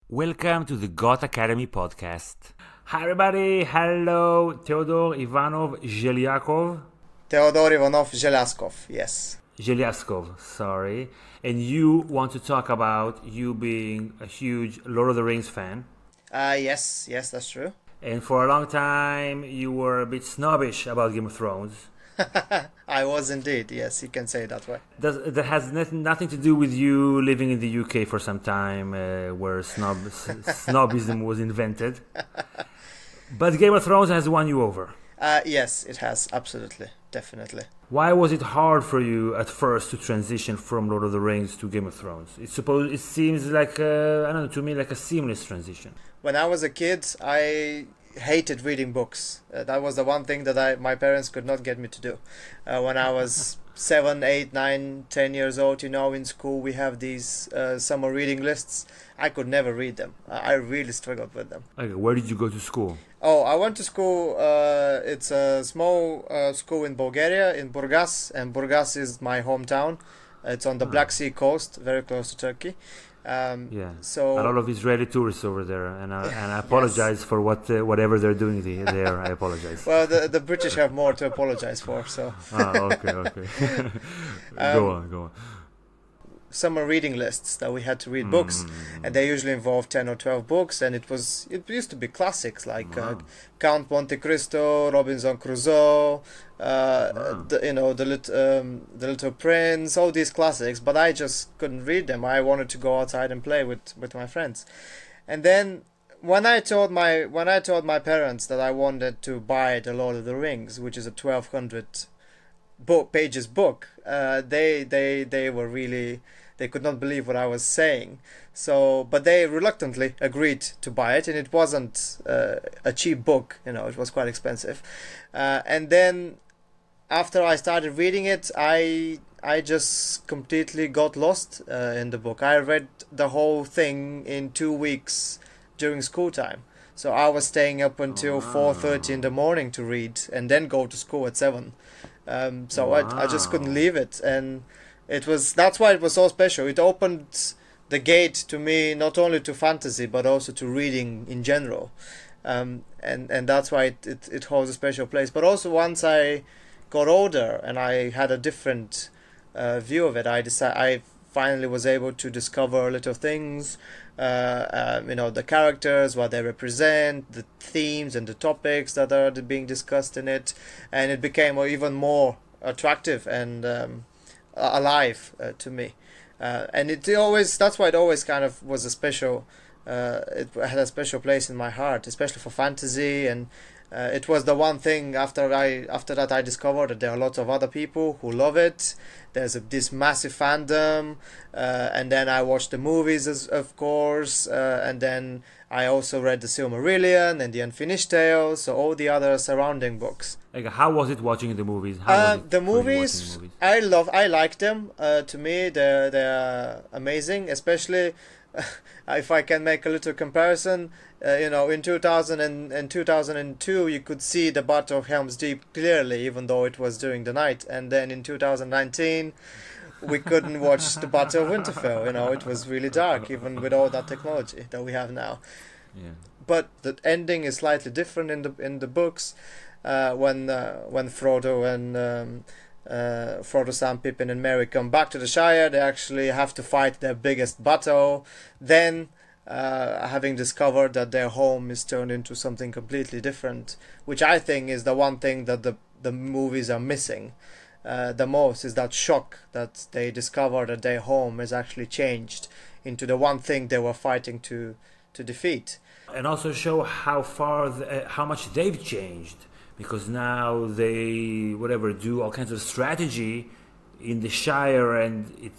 Welcome to the Got Academy podcast. Hi everybody, hello, Teodor Ivanov Zhelyakov. Teodor Ivanov Zhelyazkov, yes. Zhelyazkov, sorry. And you want to talk about you being a huge Lord of the Rings fan. Yes, that's true. And for a long time you were a bit snobbish about Game of Thrones. I was indeed, yes, you can say it that way. That has nothing to do with you living in the UK for some time, where snobism was invented. But Game of Thrones has won you over. Yes, it has, absolutely, definitely. Why was it hard for you at first to transition from Lord of the Rings to Game of Thrones? It seems like, I don't know, to me like a seamless transition. When I was a kid, I hated reading books. That was the one thing that my parents could not get me to do. When I was 7, 8, 9, 10 years old, in school we have these summer reading lists. I could never read them. I really struggled with them. Okay, where did you go to school? Oh, I went to school, it's a small school in Bulgaria, in Burgas, and Burgas is my hometown. It's on the Black Sea coast, very close to Turkey. So a lot of Israeli tourists over there, and I apologize for whatever they're doing there. I apologize. Well, the British have more to apologize for, so. Okay. Go on. Summer reading lists that we had to read books, and they usually involve 10 or 12 books, and it used to be classics like Count Monte Cristo, Robinson Crusoe, the Little Prince, all these classics, but I just couldn't read them. I wanted to go outside and play with my friends. And then when I told my parents that I wanted to buy The Lord of the Rings, which is a 1200 pages book, they were really, they could not believe what I was saying. But they reluctantly agreed to buy it, and it wasn't a cheap book. It was quite expensive. And then after I started reading it, I just completely got lost in the book. I read the whole thing in 2 weeks during school time. So I was staying up until 4:30 in the morning to read, and then go to school at 7. I just couldn't leave it, and that's why it was so special. It opened the gate to me, not only to fantasy but also to reading in general, and that's why it holds a special place. But also once I got older and I had a different view of it, I finally was able to discover little things, the characters, what they represent, the themes and the topics that are being discussed in it, and it became even more attractive and alive to me. And that's why it always kind of was a special, it had a special place in my heart, especially for fantasy. And it was the one thing after that I discovered that there are lots of other people who love it. There's this massive fandom, and then I watched the movies, of course, and then I also read the Silmarillion and the Unfinished Tales, so all the other surrounding books. How was it watching the movies? The movies, I like them. To me, they're amazing, especially if I can make a little comparison. In 2000 and 2002, you could see the Battle of Helm's Deep clearly, even though it was during the night. And then in 2019, we couldn't watch the Battle of Winterfell. It was really dark, even with all that technology that we have now. Yeah. But the ending is slightly different in the books. When Frodo and Frodo, Sam, Pippin, and Merry come back to the Shire, they actually have to fight their biggest battle. Then, having discovered that their home is turned into something completely different, which I think is the one thing that the movies are missing the most, is that shock that they discover that their home is actually changed into the one thing they were fighting to defeat. And also show how much they've changed, because now they do all kinds of strategy in the Shire, and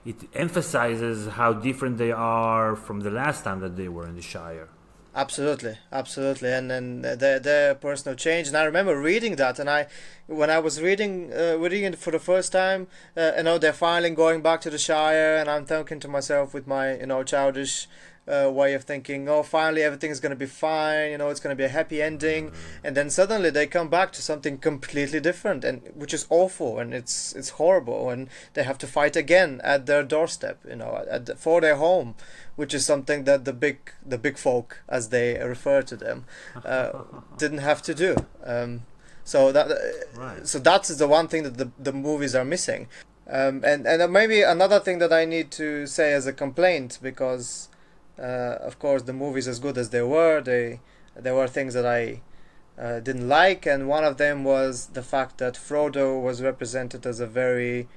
it emphasizes how different they are from the last time that they were in the Shire. Absolutely, and then their personal change. And I remember reading that, and when I was reading it for the first time, they're finally going back to the Shire, and I'm thinking to myself with my childish way of thinking. Oh, finally everything's gonna be fine. You know, it's gonna be a happy ending, and then suddenly they come back to something completely different, and which is awful, and it's horrible, and they have to fight again at their doorstep. You know, for their home, which is something that the big folk, as they refer to them, didn't have to do. So that's the one thing that the movies are missing. And maybe another thing that I need to say as a complaint, because of course the movies, as good as they were, there were things that I didn't like, and one of them was the fact that Frodo was represented as a very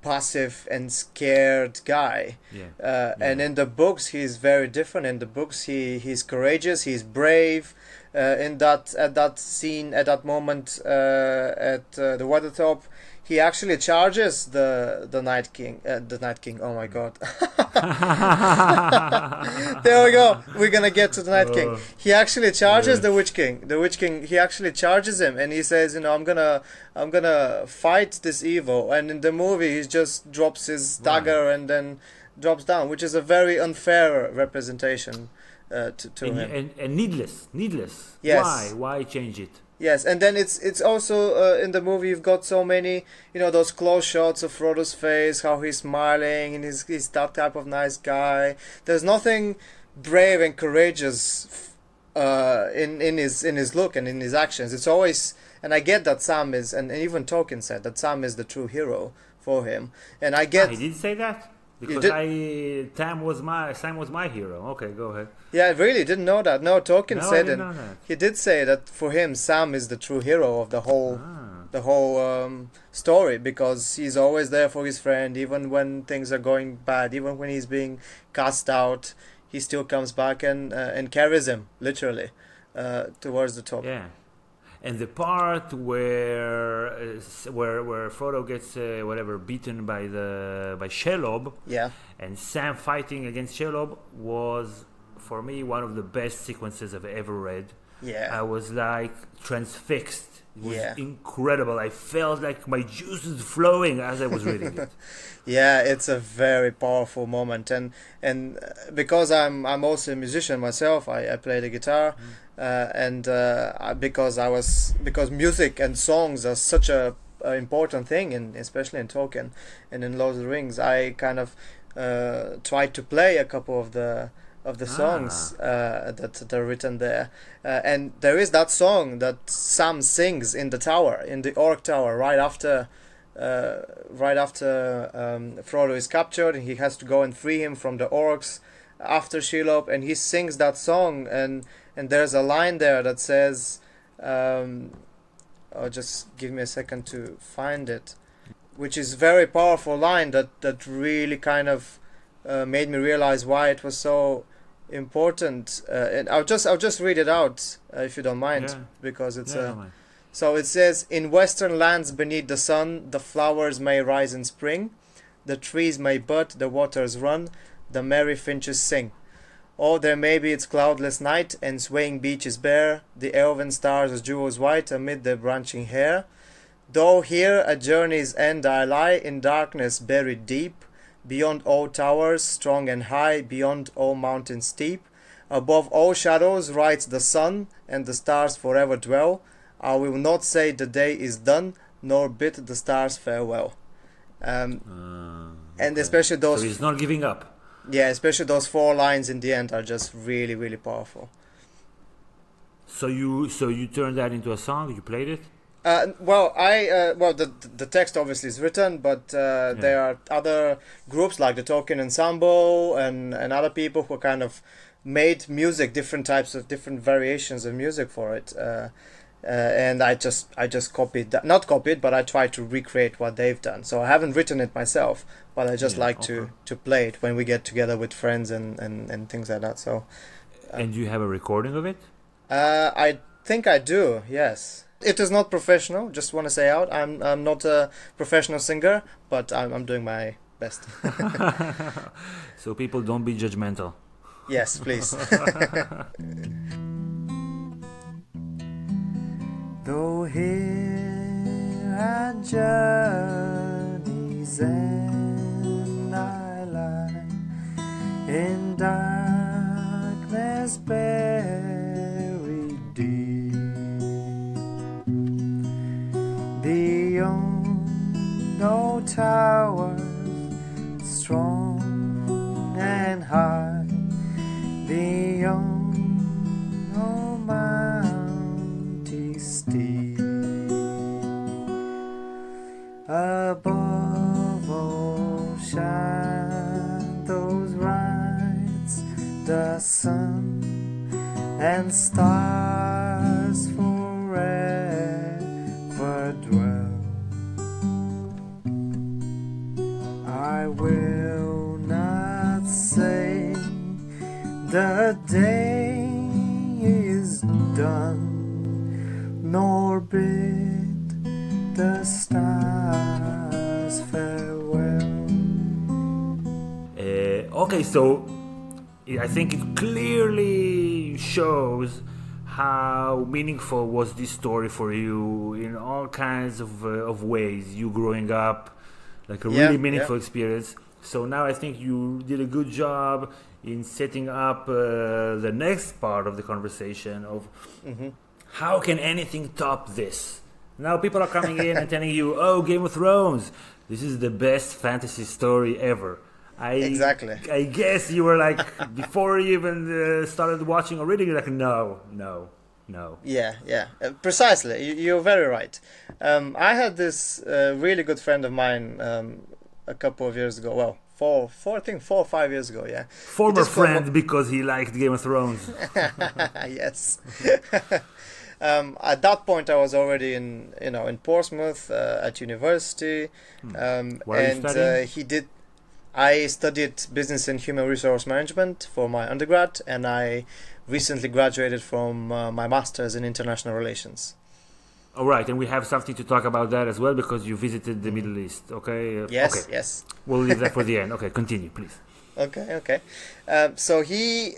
passive and scared guy. And in the books he's very different. In the books he's courageous, he's brave. At that moment at the Weathertop, he actually charges the Night King. Oh my God! There we go. We're gonna get to the Night King. He actually charges the Witch King. The Witch King. He actually charges him, and he says, "You know, I'm gonna fight this evil." And in the movie, he just drops his dagger and then drops down, which is a very unfair representation to him. And needless. Yes. Why change it? Yes, and then it's also in the movie you've got so many, you know, those close shots of Frodo's face, how he's smiling, and he's that type of nice guy. There's nothing brave and courageous in his look and in his actions. It's always, and I get that Sam is, and even Tolkien said that Sam is the true hero for him, and I get. He did say that. Because Sam was my hero. Okay, go ahead. Yeah, I really didn't know that. No, Tolkien said it. He did say that for him, Sam is the true hero of the whole story, because he's always there for his friend, even when things are going bad, even when he's being cast out, he still comes back and carries him literally towards the top. Yeah. And the part where Frodo gets beaten by Shelob, and Sam fighting against Shelob was, for me, one of the best sequences I've ever read. Yeah, I was like transfixed. It was incredible. I felt like my juices flowing as I was reading it. Yeah, it's a very powerful moment, and because I'm also a musician myself, I play the guitar, because music and songs are such a important thing, especially in Tolkien and in Lord of the Rings, I kind of tried to play a couple of the songs that are written there, and there is that song that Sam sings in the tower, in the Orc Tower, right after Frodo is captured, and he has to go and free him from the orcs after Shelob, and he sings that song, and there's a line there that says, just give me a second to find it, which is a very powerful line that really kind of made me realize why it was so important, and I'll just read it out if you don't mind, because it's so it says, "In western lands beneath the sun, the flowers may rise in spring, the trees may bud, the waters run, the merry finches sing. Or there may be its cloudless night, and swaying beaches bare, the elven stars as jewels white amid their branching hair. Though here at journey's end I lie, in darkness buried deep, beyond all towers strong and high, beyond all mountains steep, above all shadows rides the sun, and the stars forever dwell. I will not say the day is done, nor bid the stars farewell." And especially those. So he's not giving up. Yeah, especially those 4 lines in the end are just really, really powerful. So you turned that into a song? You played it? The text obviously is written, but there are other groups like the Tolkien Ensemble and other people who kind of made music, different variations of music for it. And I just copied that, not copied, but I tried to recreate what they've done. So I haven't written it myself, but I just like to play it when we get together with friends and things like that. So. And do you have a recording of it? I think I do. Yes. It is not professional. Just want to say out. I'm not a professional singer, but I'm doing my best. So people, don't be judgmental. Yes, please. Though here at journey's end I lie, in darkness buried deep, beyond no towers strong and high, beyond no mountain steep, above all shadows rise the sun and stars forever dwell. I will not say the day is done, nor bid the stars farewell. Okay, so I think it clearly shows how meaningful was this story for you in all kinds of ways. You growing up, like a really meaningful experience. So now I think you did a good job in setting up the next part of the conversation of how can anything top this? Now people are coming in and telling you, oh, Game of Thrones, this is the best fantasy story ever. Exactly. I guess you were like, before you even started watching or reading, you're like, no. Yeah. Precisely. You're very right. I had this really good friend of mine a couple of years ago. Well, four or 5 years ago. Yeah. Former friend because he liked Game of Thrones. Yes. At that point, I was already in Portsmouth at university, What are you studying? I studied business and human resource management for my undergrad, and I recently graduated from my master's in international relations. All right, and we have something to talk about that as well because you visited the Middle East, okay? Yes, okay. yes. We'll leave that for the end. Okay, continue, please. Okay. So and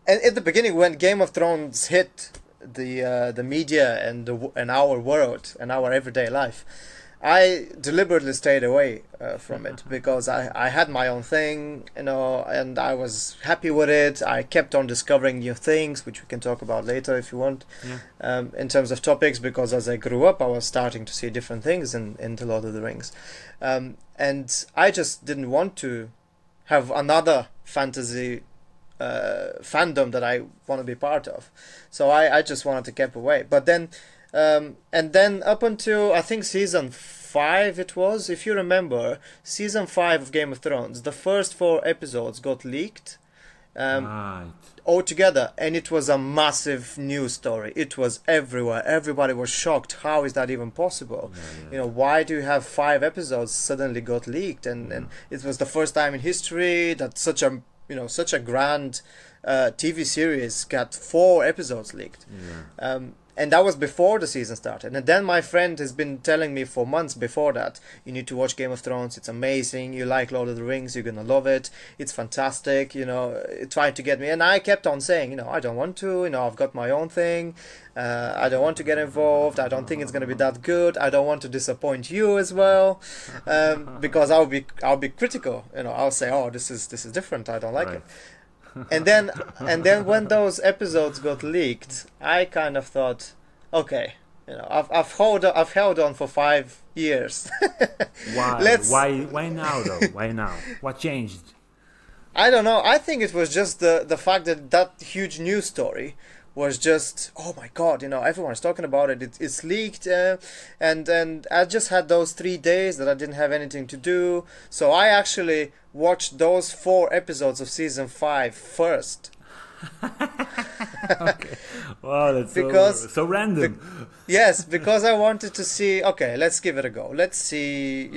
at the beginning, when Game of Thrones hit the media and our world and our everyday life, I deliberately stayed away from it because I had my own thing, and I was happy with it. I kept on discovering new things, which we can talk about later if you want, in terms of topics, because as I grew up, I was starting to see different things in The Lord of the Rings. And I just didn't want to have another fantasy fandom that I want to be part of. So I just wanted to keep away. But then... and then up until I think season 5 it was, if you remember, season 5 of Game of Thrones, the first 4 episodes got leaked all together, and it was a massive news story. It was everywhere. Everybody was shocked. How is that even possible? Why do you have 5 episodes suddenly got leaked? And it was the first time in history that such a grand TV series got 4 episodes leaked. And that was before the season started. And then my friend has been telling me for months before that, you need to watch Game of Thrones. It's amazing. You like Lord of the Rings. You're going to love it. It's fantastic. Trying to get me. And I kept on saying, I don't want to. I've got my own thing. I don't want to get involved. I don't think it's going to be that good. I don't want to disappoint you as well. Because I'll be critical. I'll say, oh, this is different. I don't like it. And then when those episodes got leaked, I kind of thought, okay, I've held on for 5 years. Why? Why now though? Why now? What changed? I don't know. I think it was just the fact that huge news story was just, oh my god, everyone's talking about it. It's leaked, and I just had those 3 days that I didn't have anything to do, so I actually watched those 4 episodes of season 5 first. Okay. Wow, that's so random. Yes, because I wanted to see, okay, let's give it a go. Let's see,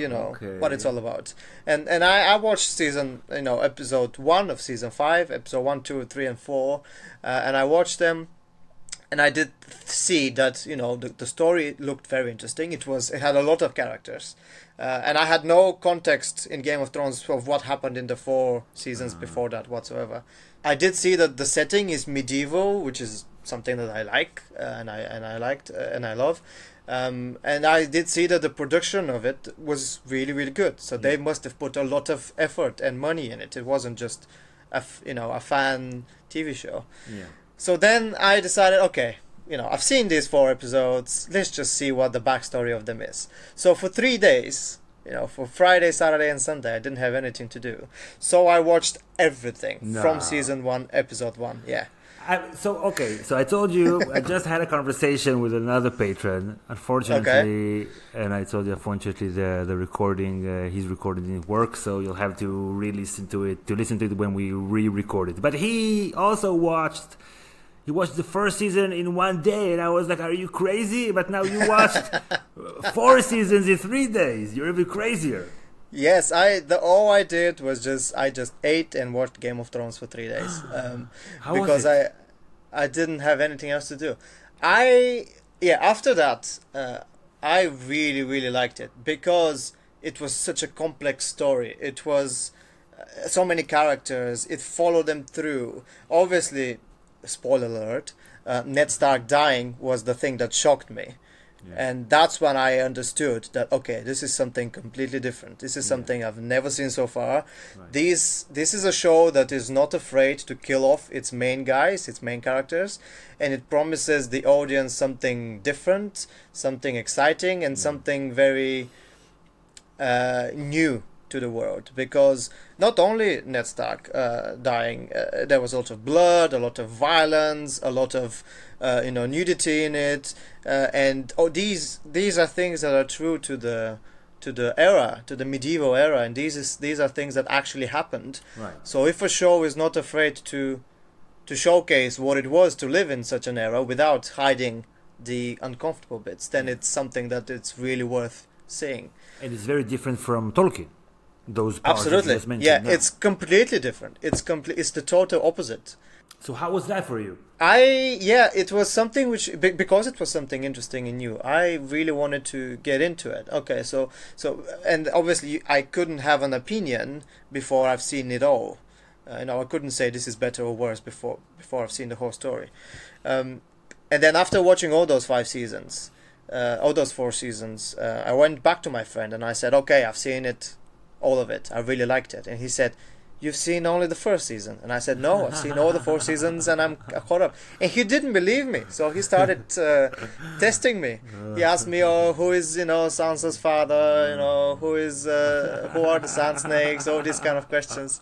what it's all about. And I watched episode 1 of season 5, episode 1, 2, 3, and 4, and I watched them, and I did see that, the story looked very interesting. It had a lot of characters. And I had no context in Game of Thrones of what happened in the 4 seasons before that whatsoever. I did see that the setting is medieval, which is something that I like, and I liked, and I love. And I did see that the production of it was really, really good. So they must have put a lot of effort and money in it. It wasn't just a fan TV show. Yeah. So then I decided, okay, I've seen these 4 episodes. Let's just see what the backstory of them is. So for 3 days, for Friday, Saturday, and Sunday, I didn't have anything to do. So I watched everything from season 1, episode 1. Yeah. So I told you I just had a conversation with another patron. Unfortunately, and I told you unfortunately the recording his recording didn't work, so you'll have to re-listen to it when we re-record it. But he also watched the first season in 1 day, and I was like, "Are you crazy?" But now you watched 4 seasons in 3 days. You're even crazier. Yes, all I did was I just ate and watched Game of Thrones for 3 days, because I didn't have anything else to do. After that, I really, really liked it because it was such a complex story. It was so many characters. It followed them through. Obviously, spoiler alert, Ned Stark dying was the thing that shocked me. Yeah. And that's when I understood that, okay, this is something completely different. This is something I've never seen so far. Right. This is a show that is not afraid to kill off its main guys, its main characters, and it promises the audience something different, something exciting, and something very new to the world. Because not only Ned Stark dying, there was a lot of blood, a lot of violence, a lot of nudity in it, and these are things that are true to the era, to the medieval era, and these are things that actually happened. Right. So if a show is not afraid to showcase what it was to live in such an era without hiding the uncomfortable bits, then it's something that it's really worth seeing. And it's very different from Tolkien. Those parts absolutely, you just mentioned. It's completely different. It's the total opposite. So how was that for you? It was something because it was something interesting and new, I really wanted to get into it. Okay, so and obviously I couldn't have an opinion before I've seen it all. I couldn't say this is better or worse before I've seen the whole story. And then after watching all those 4 seasons, I went back to my friend and I said, okay, I've seen it, all of it. I really liked it. And he said, you've seen only the first season. And I said, no, I've seen all the 4 seasons and I'm caught up. And he didn't believe me. So he started testing me. He asked me, who is, Sansa's father? Who are the sand snakes? All these kind of questions.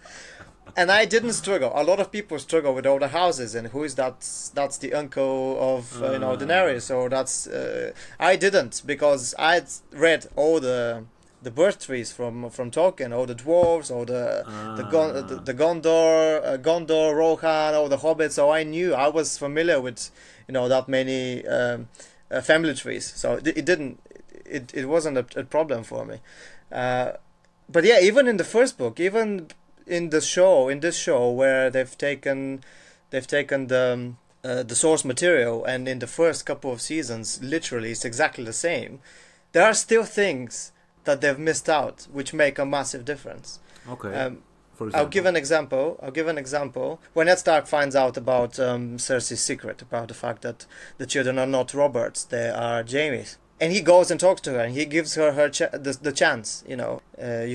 And I didn't struggle. A lot of people struggle with all the houses and who is that? That's the uncle of Daenerys, or that's I didn't, because I'd read all the birth trees from Tolkien, all the dwarves, all the Gondor, Rohan, all the hobbits. So I knew, I was familiar with that many family trees. So it wasn't a problem for me. But yeah, even in the first book, even in this show where they've taken the source material, and in the first couple of seasons literally it's exactly the same, there are still things that they've missed out which make a massive difference. Okay. For example, I'll give an example. When Ned Stark finds out about Cersei's secret, about the fact that the children are not Roberts, they are Jaime's, and he goes and talks to her, and he gives her the chance. You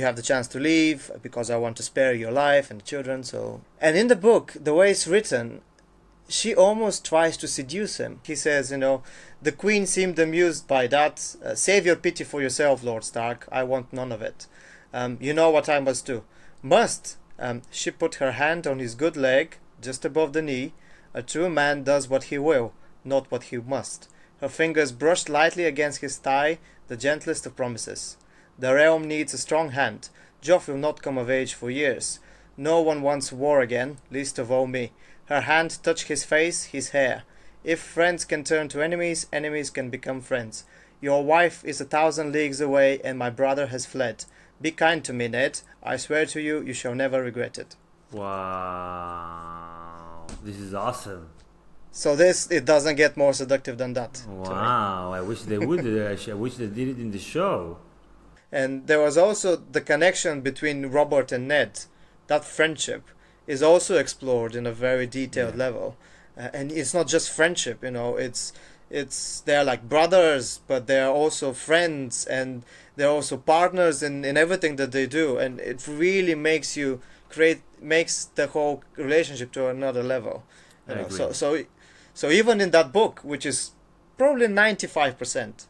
have the chance to leave because I want to spare your life and the children. So, and in the book, the way it's written, she almost tries to seduce him. He says, the queen seemed amused by that. Save your pity for yourself, Lord Stark. I want none of it. You know what I must do. Must. She put her hand on his good leg, just above the knee. A true man does what he will, not what he must. Her fingers brushed lightly against his thigh, the gentlest of promises. The realm needs a strong hand. Joff will not come of age for years. No one wants war again, least of all me. Her hand touched his face, his hair. If friends can turn to enemies, enemies can become friends. Your wife is 1,000 leagues away, and my brother has fled. Be kind to me, Ned. I swear to you, you shall never regret it. Wow. This is awesome. So it doesn't get more seductive than that. Wow, I wish they would. I wish they did it in the show. And there was also the connection between Robert and Ned. That friendship is also explored in a very detailed level. And it's not just friendship, they're like brothers, but they're also friends, and they're also partners in everything that they do. And it really makes you makes the whole relationship to another level. I agree. So even in that book, which is probably 95%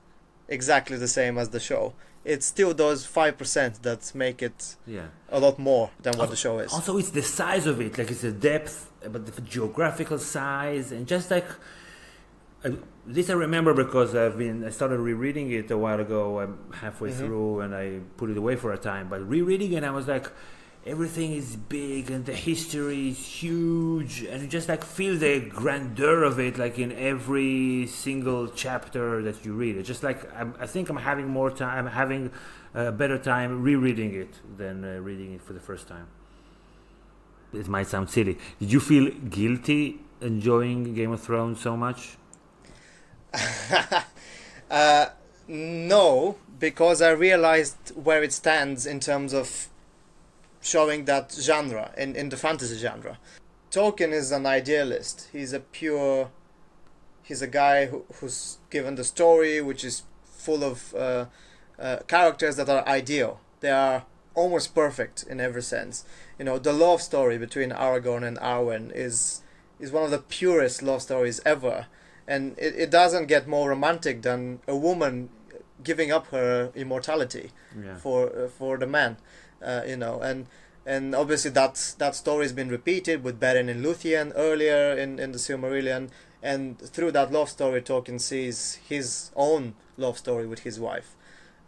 exactly the same as the show, it's still those 5% that make it a lot more than what the show is. Also, it's the size of it, like it's the depth, but the geographical size, and just like this I remember because I started rereading it a while ago. I'm halfway through, and I put it away for a time. But rereading it, I was like, everything is big, and the history is huge, and you just like feel the grandeur of it, like in every single chapter that you read. It's just like I think I'm having more time. I'm having a better time rereading it than reading it for the first time. It might sound silly. Did you feel guilty enjoying Game of Thrones so much? No, because I realized where it stands in terms of showing that genre, in the fantasy genre. Tolkien is an idealist. He's a guy who's given the story, which is full of characters that are ideal. They are almost perfect in every sense. The love story between Aragorn and Arwen is one of the purest love stories ever. And it doesn't get more romantic than a woman giving up her immortality for the man, and obviously that story has been repeated with Beren and Luthien earlier in the Silmarillion, and through that love story, Tolkien sees his own love story with his wife,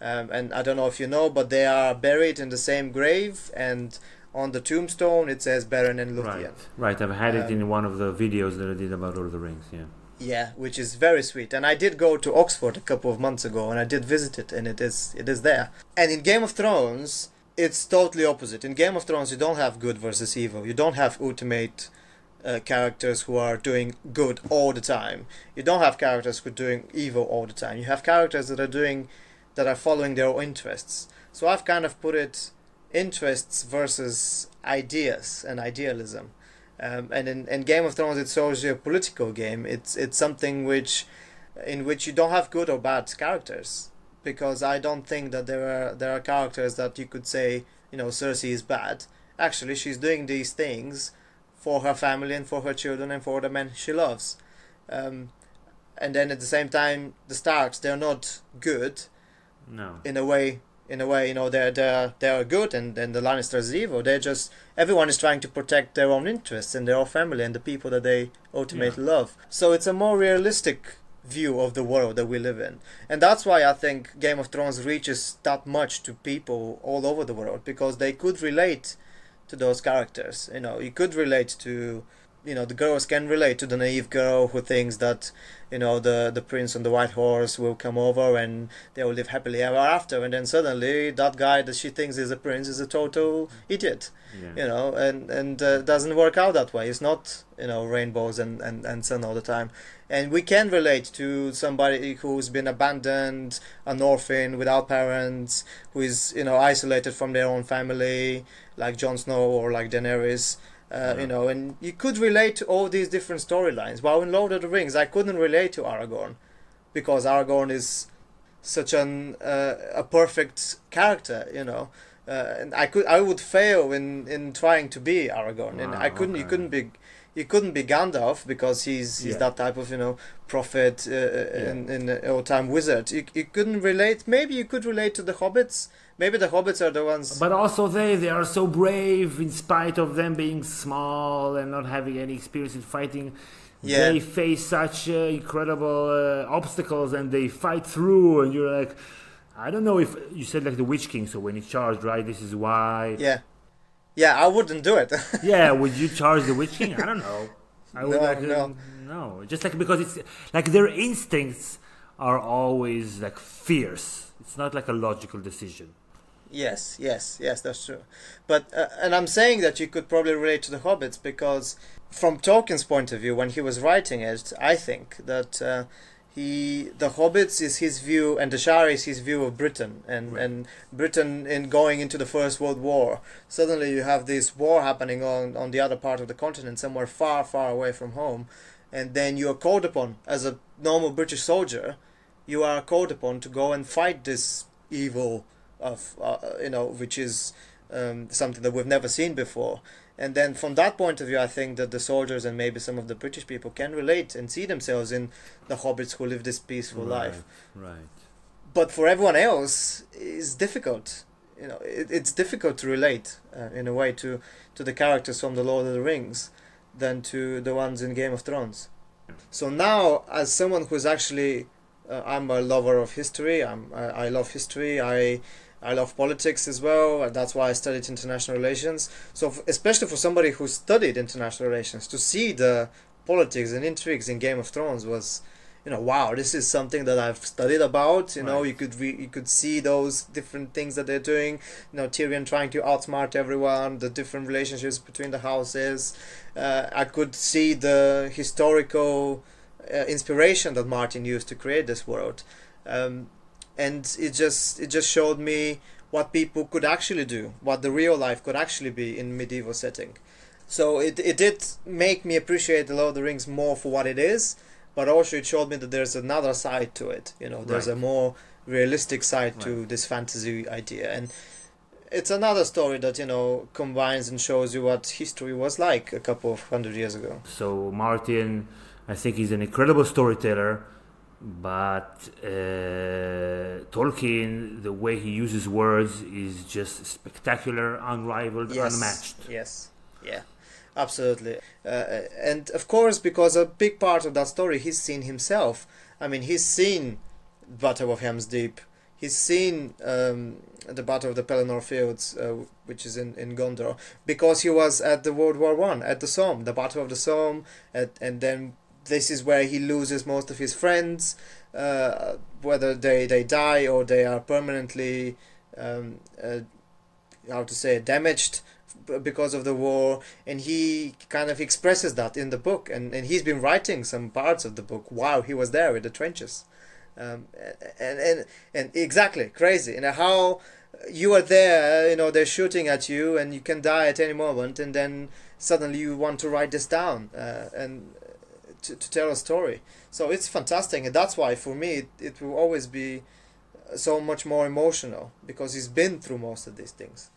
and I don't know if you know, but they are buried in the same grave, and on the tombstone it says Beren and Luthien. Right. I've had it in one of the videos that I did about Lord of the Rings. Yeah, which is very sweet. And I did go to Oxford a couple of months ago, and I did visit it, and it is there. And in Game of Thrones, it's totally opposite. In Game of Thrones, you don't have good versus evil. You don't have ultimate characters who are doing good all the time. You don't have characters who are doing evil all the time. You have characters that are following their own interests. So I've kind of put it interests versus ideas and idealism. And in Game of Thrones, it's also a political game. It's something in which you don't have good or bad characters, because I don't think that there are characters that you could say, Cersei is bad. Actually, she's doing these things for her family and for her children and for the men she loves. And then at the same time, the Starks, they're not good. No. In a way, they're good, and the Lannisters are evil. Everyone is trying to protect their own interests and their own family and the people that they ultimately love. So it's a more realistic view of the world that we live in, and that's why I think Game of Thrones reaches that much to people all over the world, because they could relate to those characters. You could relate to, the girls can relate to the naive girl who thinks that the prince on the white horse will come over and they will live happily ever after, and then suddenly that guy that she thinks is a prince is a total idiot. And doesn't work out that way. It's not rainbows and sun all the time. And we can relate to somebody who's been abandoned, an orphan without parents, who is isolated from their own family, like Jon Snow or like Daenerys. And you could relate to all these different storylines. While in Lord of the Rings, I couldn't relate to Aragorn, because Aragorn is such a perfect character, and I would fail in trying to be Aragorn, and I couldn't. Okay. You couldn't be Gandalf, because he's that type of prophet and old-time wizard. You couldn't relate. Maybe you could relate to the hobbits. Maybe the hobbits are the ones. But also they are so brave, in spite of them being small and not having any experience in fighting. Yeah. They face such incredible obstacles, and they fight through, and you're like, I don't know if you said like the Witch King, so when he charged, right, this is why. Yeah, I wouldn't do it. Yeah, would you charge the Witch King? I don't know. I would no. Just like, because it's like their instincts are always like fierce. It's not like a logical decision. Yes, that's true. But and I'm saying that you could probably relate to the hobbits, because from Tolkien's point of view, when he was writing it, I think that the hobbits is his view, and the Shire is his view of Britain, and Britain in going into the First World War. Suddenly you have this war happening on the other part of the continent, somewhere far, far away from home, and then you are called upon as a normal British soldier. You are called upon to go and fight this evil of which is something that we've never seen before. And then from that point of view, I think that the soldiers and maybe some of the British people can relate and see themselves in the hobbits who live this peaceful life. Right. But for everyone else, it's difficult. It's difficult to relate in a way to the characters from the Lord of the Rings than to the ones in Game of Thrones. So now, as someone who's actually, I'm a lover of history. I love history. I love politics as well, and that's why I studied international relations. So, especially for somebody who studied international relations, to see the politics and intrigues in Game of Thrones was, wow, this is something that I've studied about. You could see those different things that they're doing. Tyrion trying to outsmart everyone, the different relationships between the houses. I could see the historical inspiration that Martin used to create this world. And it just showed me what people could actually do, what the real life could actually be in medieval setting. So it did make me appreciate the Lord of the Rings more for what it is, but also it showed me that there's another side to it. There's a more realistic side to this fantasy idea. And it's another story that, combines and shows you what history was like a couple of 100 years ago. So Martin, I think he's an incredible storyteller. But Tolkien, the way he uses words is just spectacular, unrivaled, unmatched. Yes, yeah, absolutely. And of course, because a big part of that story he's seen himself. I mean, he's seen Battle of Helm's Deep. He's seen the Battle of the Pelennor Fields, which is in Gondor, because he was at the World War I, at the Somme, the Battle of the Somme, and then this is where he loses most of his friends, whether they die or they are permanently, damaged because of the war. And he kind of expresses that in the book. And he's been writing some parts of the book while he was there in the trenches. And exactly, crazy. How you are there, they're shooting at you and you can die at any moment. And then suddenly you want to write this down and to tell a story. So it's fantastic, and that's why for me it will always be so much more emotional, because he's been through most of these things.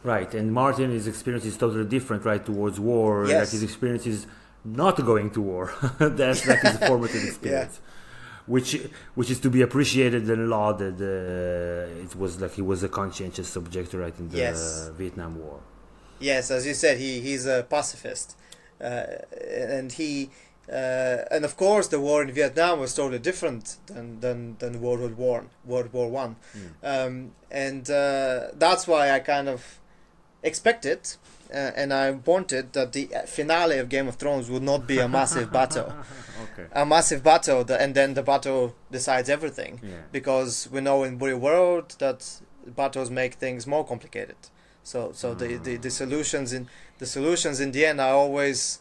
Right, and Martin, his experience is totally different, right, towards war. Yes. Like his experience is not going to war. That's like his formative experience, which is to be appreciated and lauded. It was like he was a conscientious subject, right, in the Vietnam War. Yes, as you said, he's a pacifist, and he. And of course, the war in Vietnam was totally different than World War One, and that's why I kind of expected, and I wanted that the finale of Game of Thrones would not be a massive battle, a massive battle, and then the battle decides everything, because we know in real world that battles make things more complicated. So the solutions in the end are always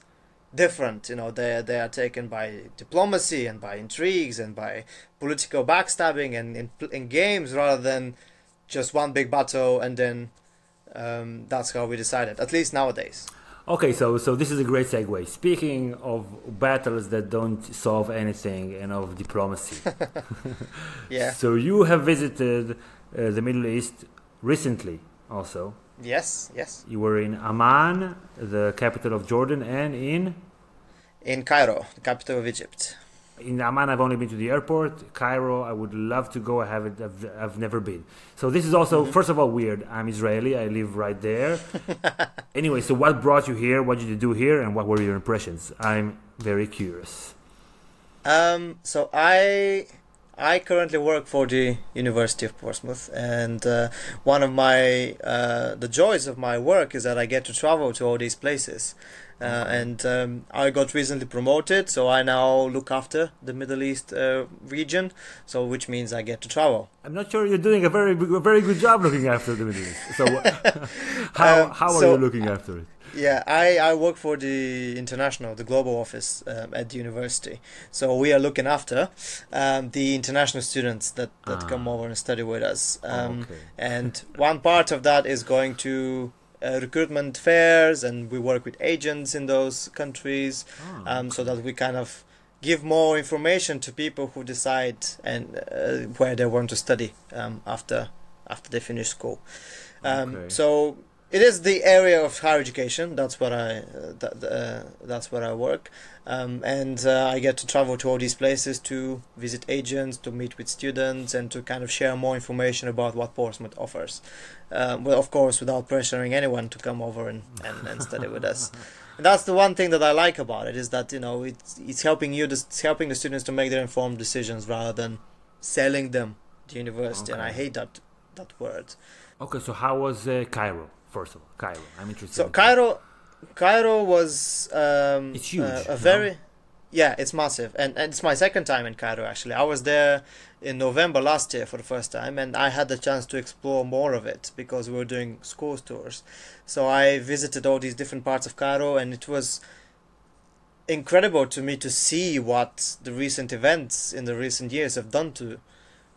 different. They are taken by diplomacy and by intrigues and by political backstabbing and in games, rather than just one big battle and then that's how we decided, at least nowadays. Okay, so this is a great segue. Speaking of battles that don't solve anything and of diplomacy. So you have visited the Middle East recently also. Yes. You were in Amman, the capital of Jordan, and in Cairo, the capital of Egypt. In Amman, I've only been to the airport. Cairo, I would love to go. I've never been. So this is also, first of all, weird. I'm Israeli. I live right there. Anyway, so what brought you here? What did you do here? And what were your impressions? I'm very curious. So I currently work for the University of Portsmouth, and one of the joys of my work is that I get to travel to all these places. And I got recently promoted, so I now look after the Middle East region, so which means I get to travel. I'm not sure you're doing a very good job looking after the Middle East. So how are you looking after it? Yeah, I work for the global office at the university. So we are looking after the international students that come over and study with us. And one part of that is going to recruitment fairs, and we work with agents in those countries, so that we kind of give more information to people who decide and where they want to study after they finish school. Okay. So it is the area of higher education. That's what that's where I work, and I get to travel to all these places to visit agents, to meet with students, and to kind of share more information about what Portsmouth offers. Well, of course, without pressuring anyone to come over and study with us. And that's the one thing that I like about it, is that, you know, it's helping it's helping the students to make their informed decisions rather than selling them the university. And I hate that word. Okay, so how was Cairo? First of all, Cairo. I'm interested. So Cairo was it's huge. A very yeah, it's massive, and it's my second time in Cairo actually. I was there in November last year for the first time, and I had the chance to explore more of it because we were doing school tours. So I visited all these different parts of Cairo, and it was incredible to me to see what the recent events in the recent years have done to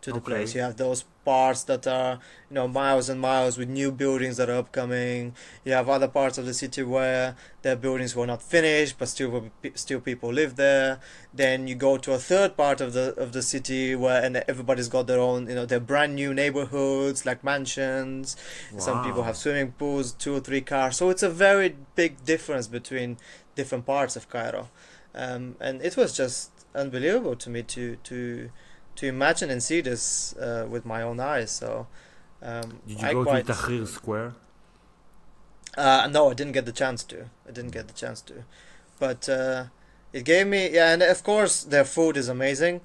the place. You have those parts that are, you know, miles and miles with new buildings that are upcoming. You have other parts of the city where their buildings were not finished, but still people live there. Then you go to a third part of the city where everybody's got their own, you know, their brand new neighborhoods like mansions. Wow. Some people have swimming pools, 2 or 3 cars. So it's a very big difference between different parts of Cairo, and it was just unbelievable to me to imagine and see this with my own eyes. So did you go to Tahrir Square? No, I didn't get the chance to. But it gave me, and of course their food is amazing.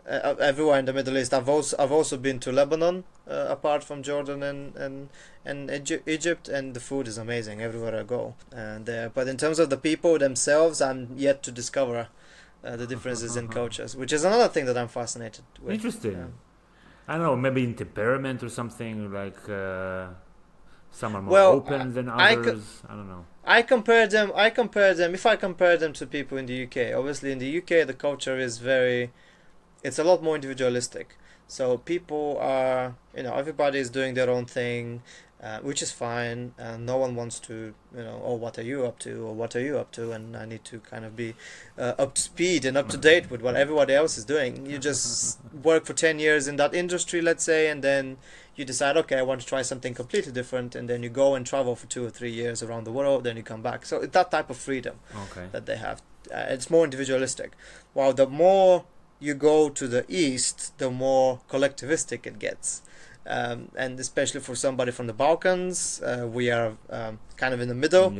Everywhere in the Middle East. I've also been to Lebanon, apart from Jordan and Egypt, and the food is amazing everywhere I go. And but in terms of the people themselves, I'm yet to discover the differences in cultures, which is another thing that I'm fascinated with. Interesting. I don't know, maybe in temperament or something, like some are more open than others. I don't know. I compare them. If I compare them to people in the UK, obviously in the UK the culture is it's a lot more individualistic. So people are, you know, everybody is doing their own thing, which is fine. No one wants to, you know, oh, what are you up to, or what are you up to? And I need to kind of be up to speed and up to date with what everybody else is doing. You just work for 10 years in that industry, let's say, and then you decide, okay, I want to try something completely different, and then you go and travel for 2 or 3 years around the world, then you come back. So it's that type of freedom that they have. It's more individualistic. While the more you go to the east, the more collectivistic it gets. And especially for somebody from the Balkans, we are kind of in the middle,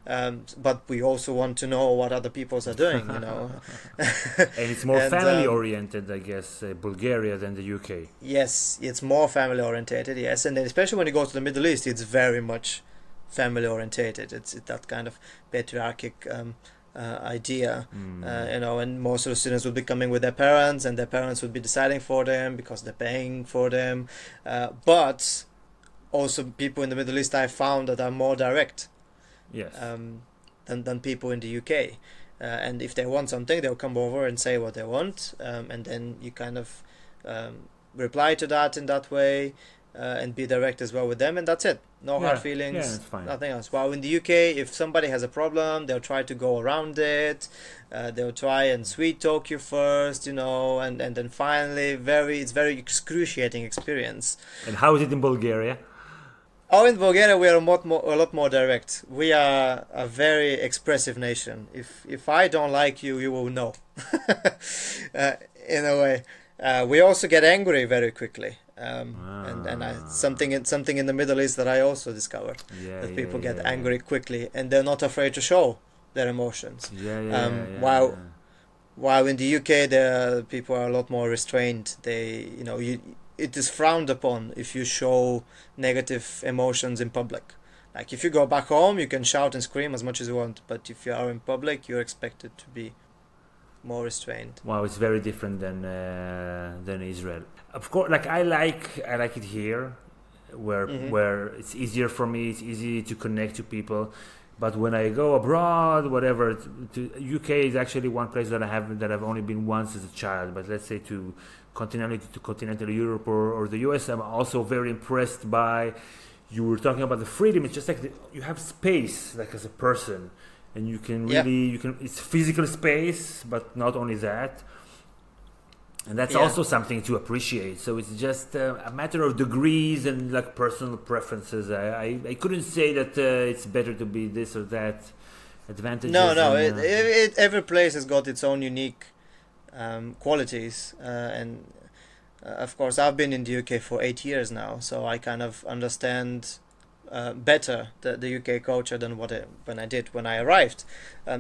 but we also want to know what other peoples are doing, you know. And it's more family oriented, I guess, Bulgaria than the UK. Yes, it's more family orientated, yes. And then especially when you go to the Middle East, it's very much family orientated. It's that kind of patriarchic idea, you know, and most of the students would be coming with their parents, and their parents would be deciding for them because they're paying for them. But also people in the Middle East I found that are more direct than people in the UK. And if they want something, they'll come over and say what they want, and then you kind of reply to that in that way. And be direct as well with them, and that's it. No hard feelings, nothing else. While in the UK, if somebody has a problem, they'll try to go around it. They'll try and sweet talk you first, you know, and then finally, it's very excruciating experience. And how is it in Bulgaria? Oh, in Bulgaria, we are a lot more direct. We are a very expressive nation. If I don't like you, you will know. In a way, we also get angry very quickly. Something in the Middle East that I also discovered, that people get angry quickly, and they're not afraid to show their emotions. While in the UK, the people are a lot more restrained. They, you know, it is frowned upon if you show negative emotions in public. Like if you go back home, you can shout and scream as much as you want, but if you are in public, you're expected to be more restrained. Wow, it's very different than Israel. Of course, like I like it here, where it's easier for me. It's easy to connect to people. But when I go abroad, whatever, to UK is actually one place that I've only been once as a child. But let's say to continental Europe or the US, I'm also very impressed by. You were talking about the freedom. It's just like you have space, like as a person. And you can really, it's physical space, but not only that. and that's Yeah. also something to appreciate. So it's just a matter of degrees and like personal preferences. I couldn't say that it's better to be this or that. Advantages. No. and, Every place has got its own unique qualities, and of course, I've been in the UK for 8 years now, so I kind of understand better the UK culture than when I did when I arrived.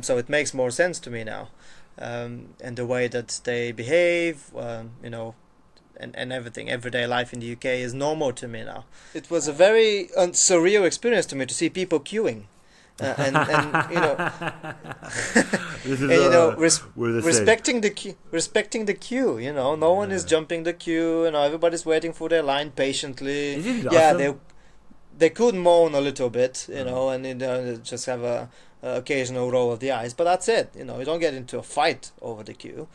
So it makes more sense to me now, and the way that they behave, you know, and everything, everyday life in the UK is normal to me now. It was a very surreal experience to me to see people queuing. And you know, this is, and, you know, respecting respecting the queue. You know, no one is jumping the queue. You know, everybody's waiting for their line patiently. Isn't it Yeah, awesome? they could moan a little bit, you know, and you know, just have a occasional roll of the eyes, but that's it. You know, you don't get into a fight over the queue.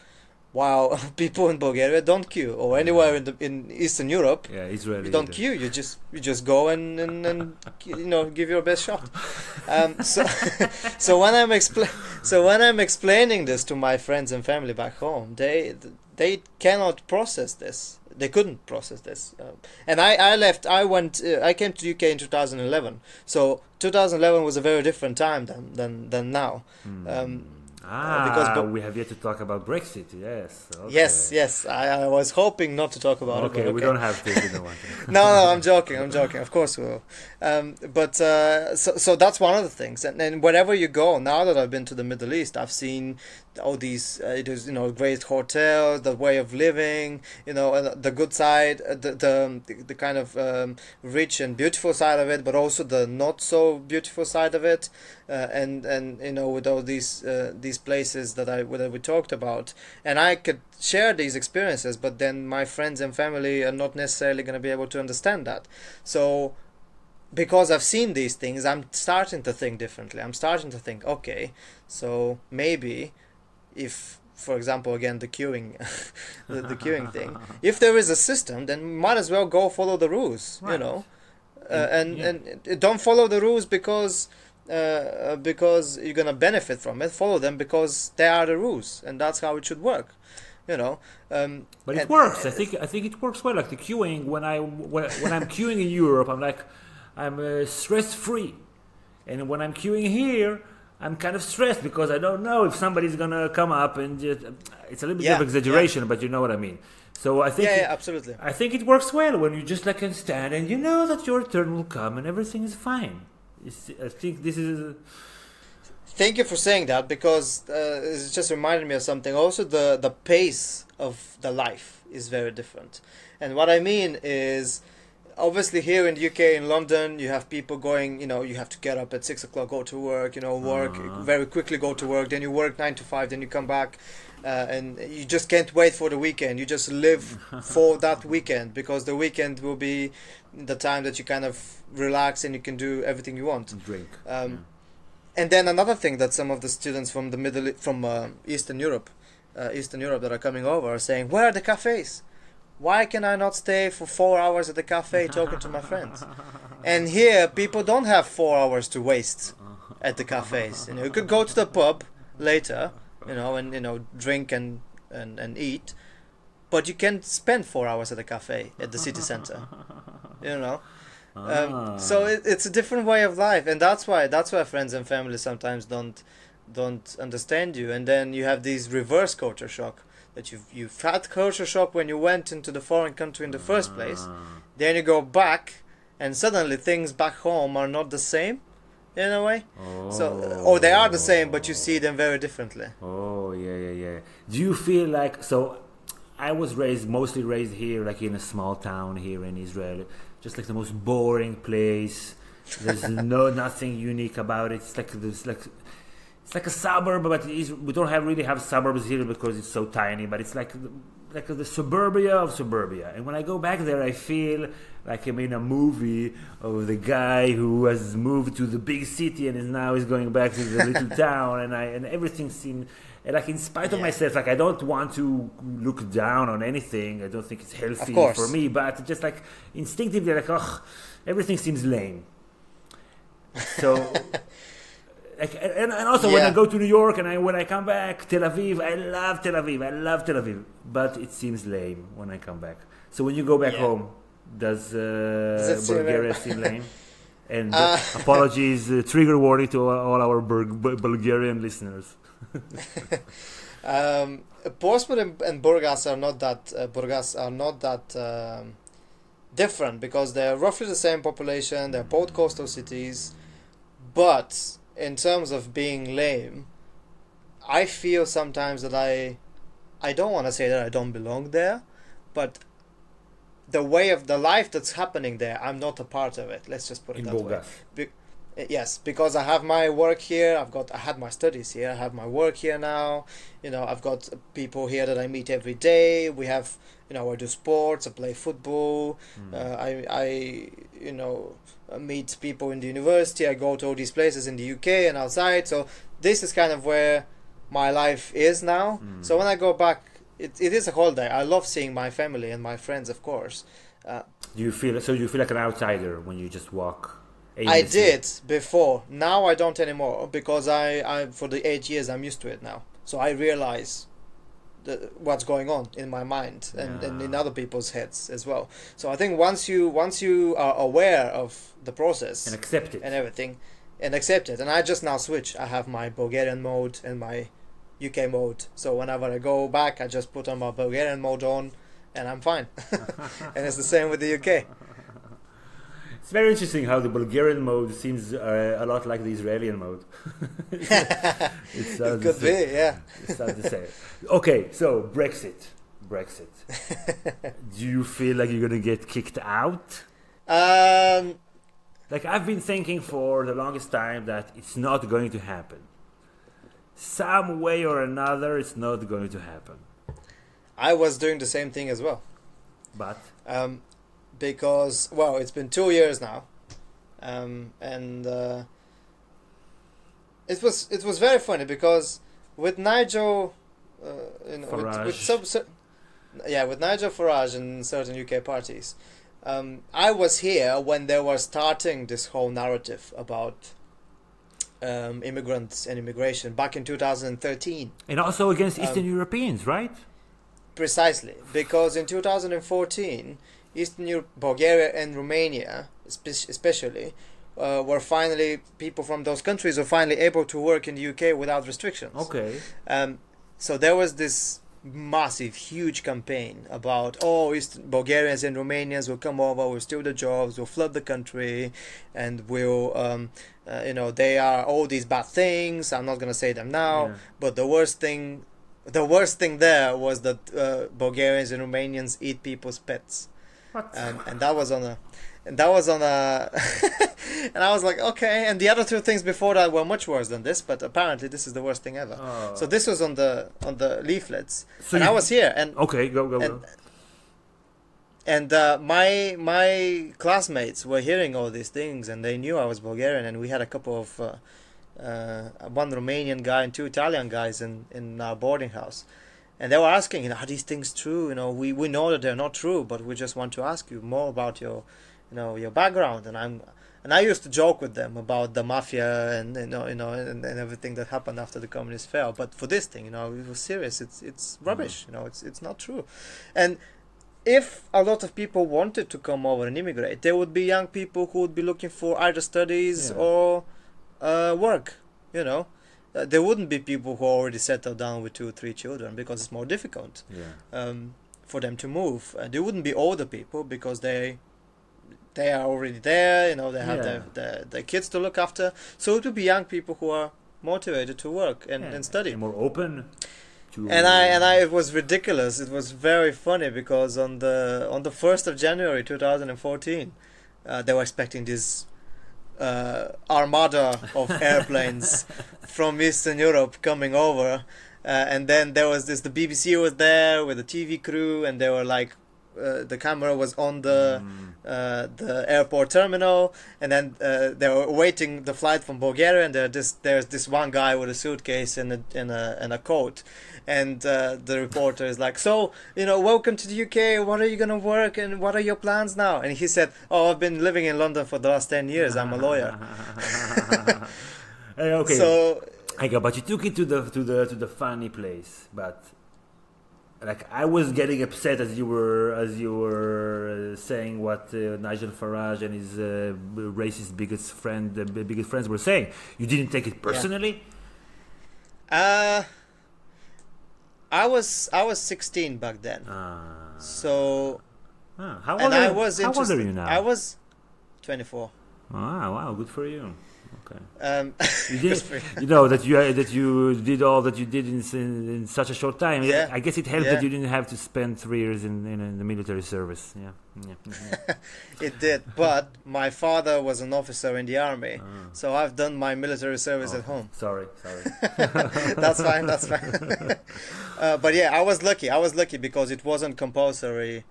While people in Bulgaria don't queue, or anywhere in Eastern Europe, Israel, you don't queue. You just go and you know, give your best shot. So when I'm explaining this to my friends and family back home, they cannot process this. They couldn't process this. And I left. I came to the UK in 2011. So 2011 was a very different time than now. We have yet to talk about Brexit. Yes. Okay. Yes. I was hoping not to talk about it. Okay, we don't have to. We don't want to. No, I'm joking. Of course we will. So that's one of the things. And wherever you go, now that I've been to the Middle East, I've seen all these, you know, great hotels, the way of living, you know, and the good side, the kind of rich and beautiful side of it, but also the not so beautiful side of it, and you know, with all these places that we talked about, and I could share these experiences, but then my friends and family are not necessarily going to be able to understand that. So because I've seen these things, I'm starting to think differently. I'm starting to think, okay, so maybe if, for example, again, the queuing the queuing thing, if there is a system, then might as well go follow the rules. Right. You know, and don't follow the rules because you're gonna benefit from it. Follow them because they are the rules, and that's how it should work. You know, but it works. I think it works well. Like the queuing, when I'm queuing in Europe, I'm stress free, and when I'm queuing here, I'm kind of stressed because I don't know if somebody's gonna come up and just, it's a little bit of exaggeration, but you know what I mean. So I think absolutely. I think it works well when you just like can stand and you know that your turn will come and everything is fine. I think this is. Thank you for saying that, because it just reminded me of something. Also, the pace of the life is very different, and what I mean is, obviously here in the UK, in London, you have people going, you know, you have to get up at 6 o'clock, go to work, you know, work very quickly, go to work, then you work 9 to 5, then you come back, and you just can't wait for the weekend. You just live for that weekend, because the weekend will be the time that you kind of relax and you can do everything you want. Drink. And then another thing that some of the students from Eastern Europe that are coming over are saying, where are the cafes? Why can I not stay for 4 hours at the cafe talking to my friends? And here, people don't have 4 hours to waste at the cafes. You know, you could go to the pub later, you know, and you know, drink and eat, but you can't spend 4 hours at the cafe at the city center. You know, so it's a different way of life, and that's why friends and family sometimes don't understand you, and then you have these reverse culture shock. That you've had culture shock when you went into the foreign country in the first place, then you go back, and suddenly things back home are not the same, in a way. Or they are the same, but you see them very differently. Oh yeah. Do you feel like, so I was mostly raised here, like in a small town here in Israel, just like the most boring place. There's nothing unique about it. It's like a suburb, but we don't really have suburbs here because it's so tiny. But it's like the suburbia of suburbia. And when I go back there, I feel like I'm in a movie of the guy who has moved to the big city and is going back to the little town. And everything seems like, in spite of myself, like I don't want to look down on anything. I don't think it's healthy for me. But just like instinctively, like everything seems lame. So. And also when I go to New York and when I come back, Tel Aviv, I love Tel Aviv, but it seems lame when I come back. So when you go back home, does Bulgaria seem lame? And apologies, trigger warning to all our Bulgarian listeners. Portsmouth and Burgas are not that different because they're roughly the same population. They're both coastal cities, but in terms of being lame, I feel sometimes that I don't want to say that I don't belong there, but the way of the life that's happening there, I'm not a part of it. Let's just put it that way. Yes, because I have my work here. I had my studies here. I have my work here now. I've got people here that I meet every day. We have, I do sports. I play football. I meet people in the university. I go to all these places in the UK and outside. So this is kind of where my life is now. So when I go back, it is a holiday. I love seeing my family and my friends, of course. Do you feel like an outsider when you just walk? I did before. Now I don't anymore because I for the 8 years I'm used to it now. So I realize what's going on in my mind and in other people's heads as well. So I think once you are aware of the process and accept it and everything and accept it, and I just now switch. I have my Bulgarian mode and my UK mode. So whenever I go back, I just put on my Bulgarian mode on, and I'm fine. And it's the same with the UK. It's very interesting how the Bulgarian mode seems a lot like the Israeli mode. It could be, yeah. It's not the same. Okay, so Brexit. Do you feel like you're going to get kicked out? Like I've been thinking for the longest time that it's not going to happen. Some way or another, it's not going to happen. I was doing the same thing as well. But? Because, well, it's been 2 years now, and it was very funny because with Nigel, with Nigel Farage and certain UK parties, I was here when they were starting this whole narrative about immigrants and immigration back in 2013, and also against Eastern Europeans, right? Precisely, because in 2014. Eastern Europe, Bulgaria and Romania, especially, were finally, people from those countries were finally able to work in the UK without restrictions. Okay. So there was this massive, huge campaign about, Bulgarians and Romanians will come over, will steal the jobs, will flood the country, and will, they are all these bad things. I'm not going to say them now, but the worst thing there was that Bulgarians and Romanians eat people's pets. And that was on a and I was like, okay, and the other two things before that were much worse than this, but apparently this is the worst thing ever. So this was on the leaflets, so and I was here, and okay, go. And my classmates were hearing all these things, and they knew I was Bulgarian, and we had a couple of one Romanian guy and two Italian guys in our boarding house. And they were asking, are these things true? We know that they're not true, but we just want to ask you more about your background. And I used to joke with them about the mafia and and everything that happened after the communist fell. But for this thing, it was serious. It's rubbish. It's not true. And if a lot of people wanted to come over and immigrate, there would be young people who would be looking for either studies or work. There wouldn't be people who already settled down with 2 or 3 children because it's more difficult for them to move. There wouldn't be older people because they are already there. They have their kids to look after. So it would be young people who are motivated to work and study. And more open. It was ridiculous. It was very funny because on the 1st of January 2014, they were expecting this armada of airplanes from Eastern Europe coming over, and then there was the BBC was there with the TV crew, and they were like the camera was on the airport terminal, and then they were waiting the flight from Bulgaria, and there's this one guy with a suitcase and a coat, and the reporter is like, so welcome to the UK, what are you gonna work and what are your plans now? And he said, I've been living in London for the last 10 years, I'm a lawyer. Okay. So But you took it to the funny place. But like I was getting upset as you were saying what Nigel Farage and his racist biggest friends were saying. You didn't take it personally. I was 16 back then. So how old are you now? I was 24. Wow, good for you. Okay. You know that you did all that you did in such a short time. Yeah. I guess it helped that you didn't have to spend 3 years in the military service. Yeah. It did, but my father was an officer in the army, so I've done my military service at home. Sorry. That's fine. But yeah, I was lucky because it wasn't compulsory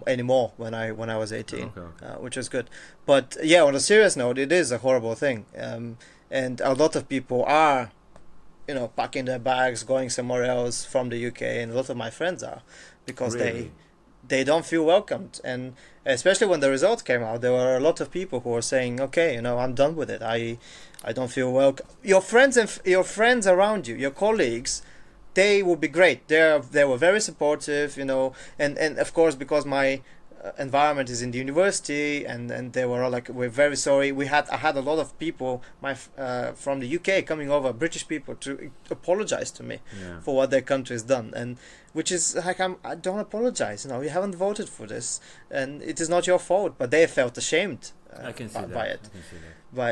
anymore when I was 18, which was good. But yeah, on a serious note, it is a horrible thing, and a lot of people are, packing their bags, going somewhere else from the UK, and a lot of my friends are, because they don't feel welcomed. And especially when the results came out, there were a lot of people who were saying, okay, I'm done with it. I don't feel welcome. Your friends around you, your colleagues, they will be great. They were very supportive, and of course, because my environment is in the university, and they were all like, we're very sorry. I had a lot of people from the UK coming over, British people, to apologize to me for what their country has done, and which is like, I don't apologize. You haven't voted for this, and it is not your fault. But they felt ashamed by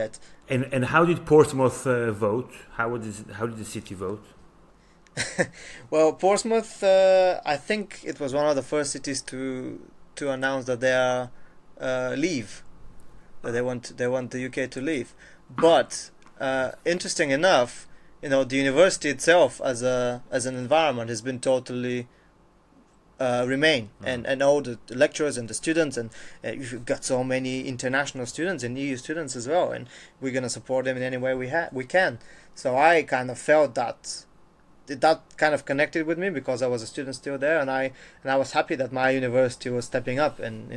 it. And how did Portsmouth vote? How did the city vote? Well, Portsmouth, I think it was one of the first cities to announce that they are leave, that they want the UK to leave. But interesting enough, the university itself as an environment has been totally remain, and all the lecturers and the students, and you've got so many international students and EU students as well, and we're gonna support them in any way we can. So I kind of felt that kind of connected with me, because I was a student still there, and I was happy that my university was stepping up and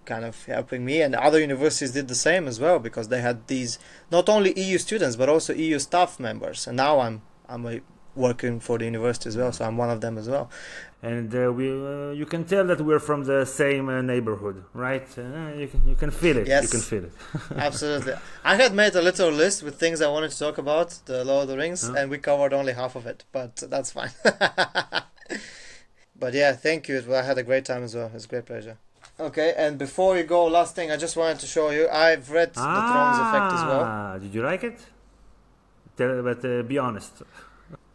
kind of helping me, and other universities did the same as well, because they had these not only EU students but also EU staff members, and now I'm working for the university as well, so I'm one of them as well. And you can tell that we're from the same neighborhood, right? You can feel it. Yes. You can feel it. Absolutely. I had made a little list with things I wanted to talk about, the Lord of the Rings, and we covered only half of it, but that's fine. But yeah, thank you. I had a great time as well. It was a great pleasure. Okay, and before we go, last thing I just wanted to show you, I've read The Thrones Effect as well. Did you like it? But be honest.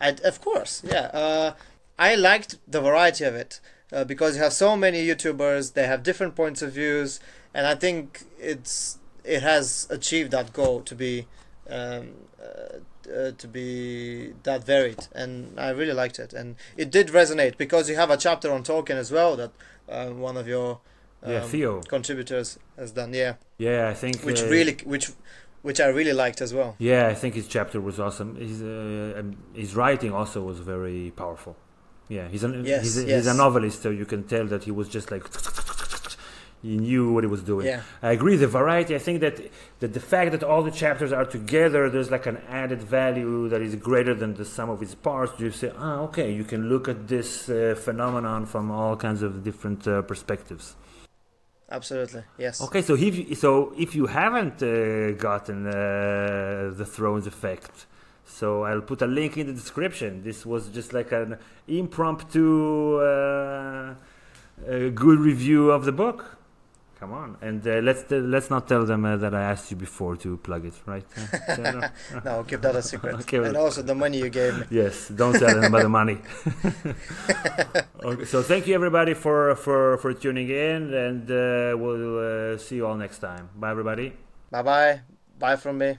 Of course, yeah. I liked the variety of it, because you have so many YouTubers, they have different points of views, and I think it has achieved that goal to be that varied, and I really liked it, and it did resonate, because you have a chapter on Tolkien as well that one of your Theo contributors has done. I think which I really liked as well. I think his chapter was awesome. His writing also was very powerful. He's a novelist, so you can tell that he was just like, he knew what he was doing. I agree, the variety, I think that the fact that all the chapters are together, there's like an added value that is greater than the sum of its parts. You say, okay, you can look at this phenomenon from all kinds of different perspectives. Absolutely, yes. Okay, so if you haven't gotten the Thrones Effect, so I'll put a link in the description. This was just like an impromptu good review of the book. Come on, and let's not tell them that I asked you before to plug it, right? No, keep that a secret. Okay, and also the money you gave me. Yes, don't tell them about the money. Okay, so thank you everybody for tuning in, and we'll see you all next time. Bye everybody. Bye bye. Bye from me.